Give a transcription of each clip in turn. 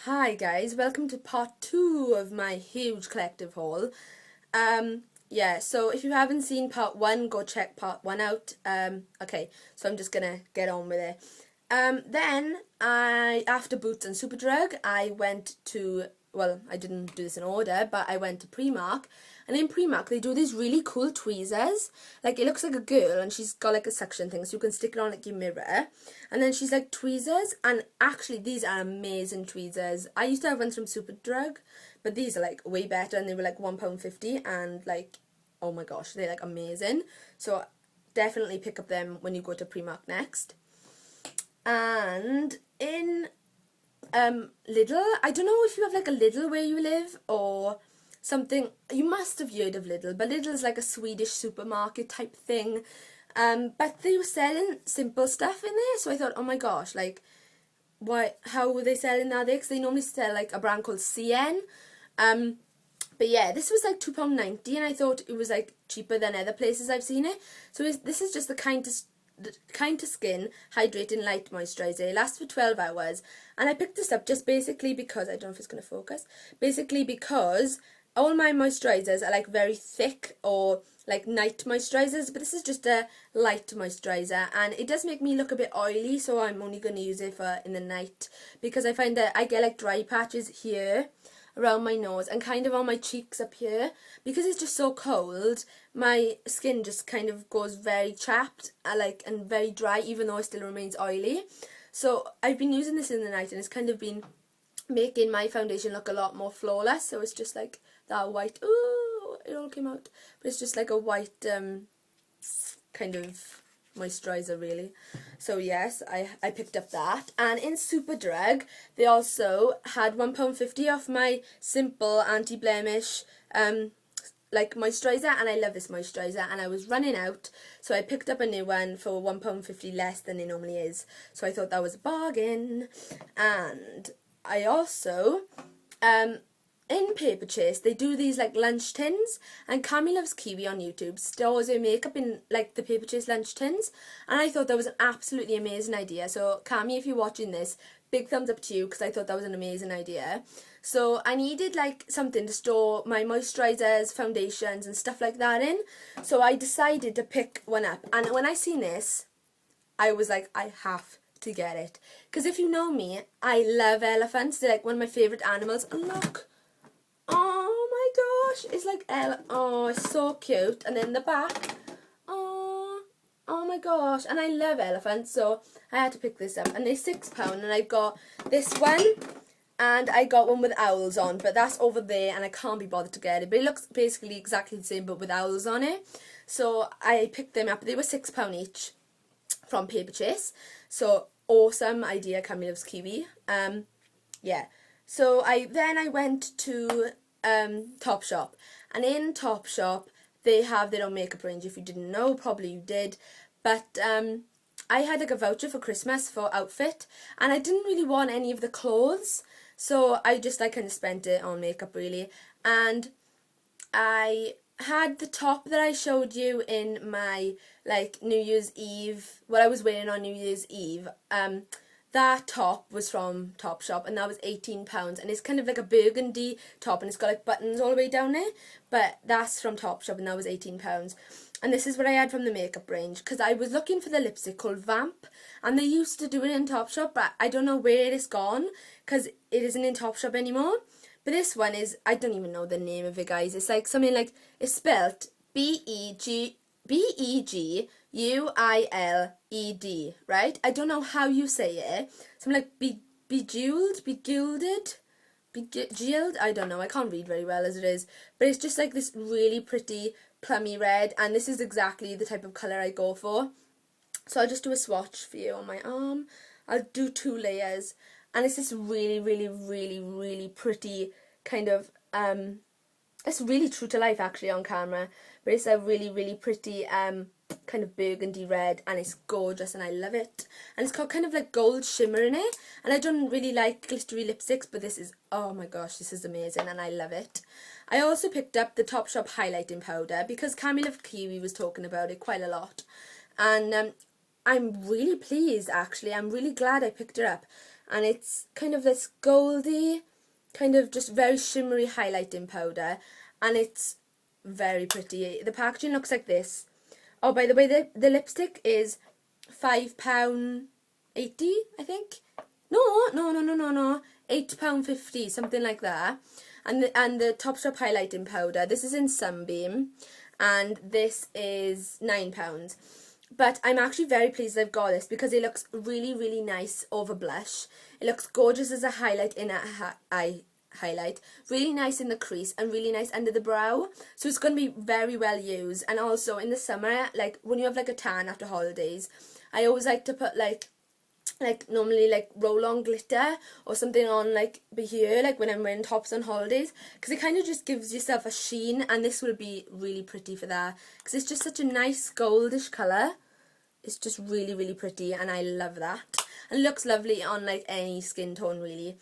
Hi guys, welcome to part 2 of my huge collective haul. So if you haven't seen part 1, go check part 1 out. Okay, so I'm just gonna get on with it. Then after Boots and Superdrug, I went to, well, I didn't do this in order, but I went to Primark. And in Primark, they do these really cool tweezers. Like, it looks like a girl, and she's got, like, a suction thing, so you can stick it on, like, your mirror. And then she's, like, tweezers. And actually, these are amazing tweezers. I used to have ones from Superdrug, but these are, like, way better, and they were, like, £1.50. And, like, oh my gosh, they're, like, amazing. So, definitely pick up them when you go to Primark next. And in Lidl, I don't know if you have, like, a Lidl where you live, or something. You must have heard of Lidl, but Lidl is like a Swedish supermarket type thing. But they were selling simple stuff in there, so I thought, oh my gosh, like, how were they selling that there? Because they normally sell like a brand called CN. But yeah, this was like £2.90, and I thought it was like cheaper than other places I've seen it. So this is just the Kind to Skin Hydrating Light Moisturiser. It lasts for 12 hours, and I picked this up just basically because, I don't know if it's going to focus, basically because all my moisturisers are like very thick or like night moisturisers, but this is just a light moisturiser, and it does make me look a bit oily, so I'm only going to use it for in the night, because I find that I get like dry patches here around my nose and kind of on my cheeks up here. Because it's just so cold, my skin just kind of goes very chapped and very dry, even though it still remains oily. So I've been using this in the night, and it's kind of been making my foundation look a lot more flawless. So it's just like that white, ooh, it all came out, but it's just like a white kind of moisturiser really. So yes, I picked up that. And in Superdrug, they also had £1.50 off my simple anti-blemish like moisturiser, and I love this moisturiser, and I was running out, so I picked up a new one for £1.50 less than it normally is. So I thought that was a bargain. And I also in Paperchase, they do these like lunch tins, and Cami Loves Kiwi on YouTube stores her makeup in like the Paperchase lunch tins, and I thought that was an absolutely amazing idea. So Cami, if you're watching this, big thumbs up to you, because I thought that was an amazing idea. So I needed like something to store my moisturisers, foundations and stuff like that in, so I decided to pick one up. And when I seen this, I was like, I have to get it, because if you know me, I love elephants. They're like one of my favourite animals. And look, oh my gosh, it's like oh, it's so cute. And then the back, oh my gosh, and I love elephants, so I had to pick this up. And they're £6, and I got this one, and I got one with owls on, but that's over there, and I can't be bothered to get it. But it looks basically exactly the same, but with owls on it. So I picked them up. They were £6 each from Paperchase. So awesome idea, Cami Loves Kiwi. Yeah. So I went to Topshop, and in Topshop they have their own makeup range. If you didn't know, probably you did, but I had like a voucher for Christmas for outfit, and I didn't really want any of the clothes, so I just like kind of spent it on makeup really. And I had the top that I showed you in my like New Year's Eve, what I was wearing on New Year's Eve. That top was from Topshop, and that was £18, and it's kind of like a burgundy top, and it's got like buttons all the way down there, but that's from Topshop, and that was £18. And this is what I had from the makeup range, because I was looking for the lipstick called Vamp, and they used to do it in Topshop, but I don't know where it's gone, because it isn't in Topshop anymore. But this one is, I don't even know the name of it, guys. It's like something like, it's spelt Beguiled, right? I don't know how you say it. Something like bejeweled, I don't know. I can't read very well as it is. But it's just like this really pretty plummy red, and this is exactly the type of colour I go for. So I'll just do a swatch for you on my arm. I'll do 2 layers. And it's this really, really, really, really pretty kind of, it's really true to life actually on camera, but it's a really, really pretty kind of burgundy red, and it's gorgeous, and I love it. And it's got kind of like gold shimmer in it, and I don't really like glittery lipsticks, but this is, oh my gosh, this is amazing, and I love it. I also picked up the Topshop highlighting powder, because Cami Loves Kiwi was talking about it quite a lot, and I'm really pleased actually. I'm really glad I picked it up. and it's kind of this goldy, kind of just very shimmery highlighting powder, and it's very pretty. The packaging looks like this. Oh, by the way, the lipstick is £5.80, I think. No, £8.50, something like that. And the Topshop highlighting powder, this is in Sunbeam, and this is £9. But I'm actually very pleased I've got this because it looks really, really nice over blush. It looks gorgeous as a highlight in a eye highlight, really nice in the crease, and really nice under the brow. So it's going to be very well used. And also in the summer, like when you have like a tan after holidays, I always like to put like normally like roll-on glitter or something on like here, like when I'm wearing tops on holidays, because it kind of just gives yourself a sheen, and this will be really pretty for that because it's just such a nice goldish colour. It's just really, really pretty, and I love that, and it looks lovely on like any skin tone really.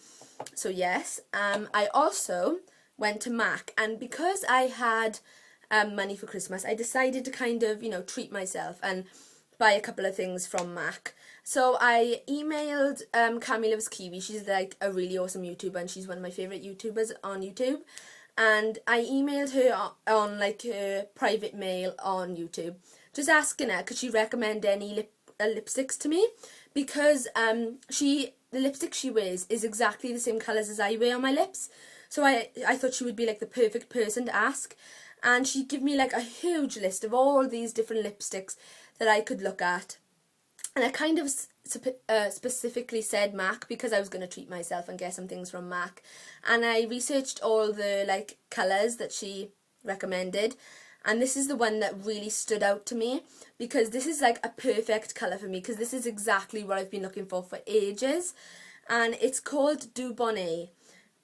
So yes, I also went to MAC, and because I had money for Christmas, I decided to kind of, you know, treat myself and buy a couple of things from MAC. So I emailed Cami Loves Kiwi. She's like a really awesome YouTuber, and she's one of my favourite YouTubers on YouTube. And I emailed her on like her private mail on YouTube, just asking her could she recommend any lipsticks to me, because the lipstick she wears is exactly the same colours as I wear on my lips. So I thought she would be like the perfect person to ask. And she gave me like a huge list of all these different lipsticks that I could look at. And I kind of specifically said MAC because I was going to treat myself and get some things from MAC. And I researched all the like colours that she recommended. And this is the one that really stood out to me because this is like a perfect colour for me, because this is exactly what I've been looking for ages. And it's called Dubonnet,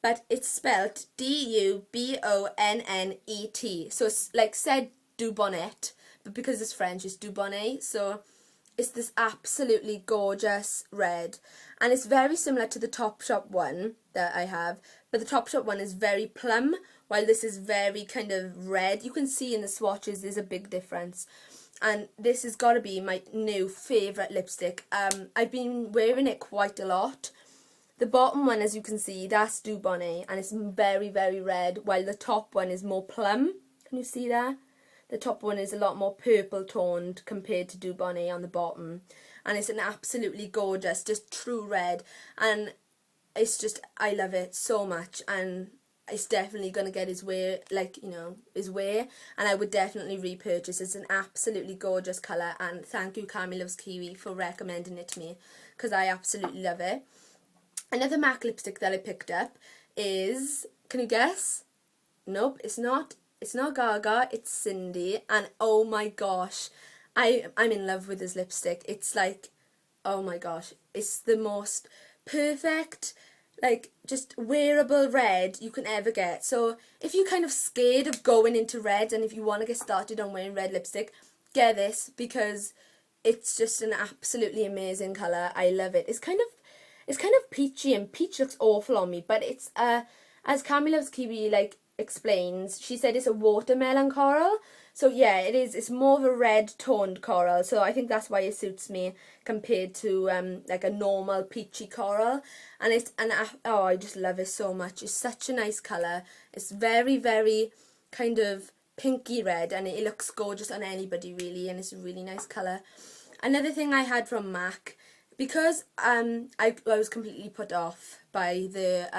but it's spelt Dubonnet. So it's like said Dubonnet, but because it's French, it's Dubonnet. So it's this absolutely gorgeous red, and it's very similar to the Topshop one that I have, but the Topshop one is very plum, while this is very kind of red. You can see in the swatches there's a big difference, and this has got to be my new favourite lipstick. I've been wearing it quite a lot. The bottom one, as you can see, that's Dubonnet, and it's very, very red, while the top one is more plum. Can you see that? The top one is a lot more purple toned compared to Dubonnet on the bottom. And it's an absolutely gorgeous, just true red. And it's just, I love it so much. And it's definitely going to get his way, like, you know, his way. And I would definitely repurchase. It's an absolutely gorgeous colour. And thank you, Cami Loves Kiwi, for recommending it to me, because I absolutely love it. Another MAC lipstick that I picked up is, can you guess? Nope, it's not. It's not Gaga, it's Cindy, and oh my gosh, I'm in love with this lipstick. It's like, oh my gosh, it's the most perfect, like, just wearable red you can ever get. So if you're kind of scared of going into red, and if you want to get started on wearing red lipstick, get this, because it's just an absolutely amazing colour. I love it. It's kind of peachy, and peach looks awful on me, but it's, as Cami Loves Kiwi, like, explains, she said it's a watermelon coral. So yeah, it is. It's more of a red toned coral, so I think that's why it suits me compared to like a normal peachy coral. And oh, I just love it so much. It's such a nice colour. It's very, very kind of pinky red, and it looks gorgeous on anybody really, and it's a really nice colour. Another thing I had from MAC, because I was completely put off by the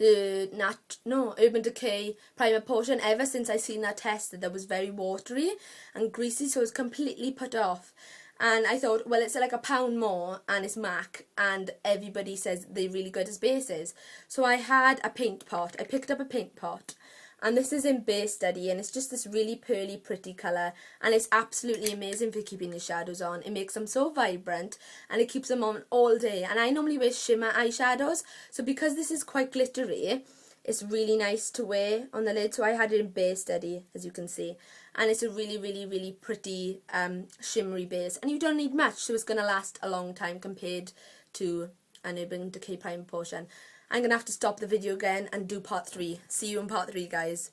Urban Decay primer potion ever since I seen that tested. That was very watery and greasy, so I was completely put off. And I thought, well, it's like £1 more, and it's MAC, and everybody says they're really good as bases. So I had a paint pot. I picked up a paint pot, and this is in Base Study, and it's just this really pearly, pretty colour, and it's absolutely amazing for keeping your shadows on. It makes them so vibrant, and it keeps them on all day. And I normally wear shimmer eyeshadows, so because this is quite glittery, it's really nice to wear on the lid. So I had it in Base Study, as you can see, and it's a really, really, really pretty shimmery base, and you don't need much, so it's going to last a long time compared to an Urban Decay primer potion. I'm going to have to stop the video again and do part 3. See you in part 3, guys.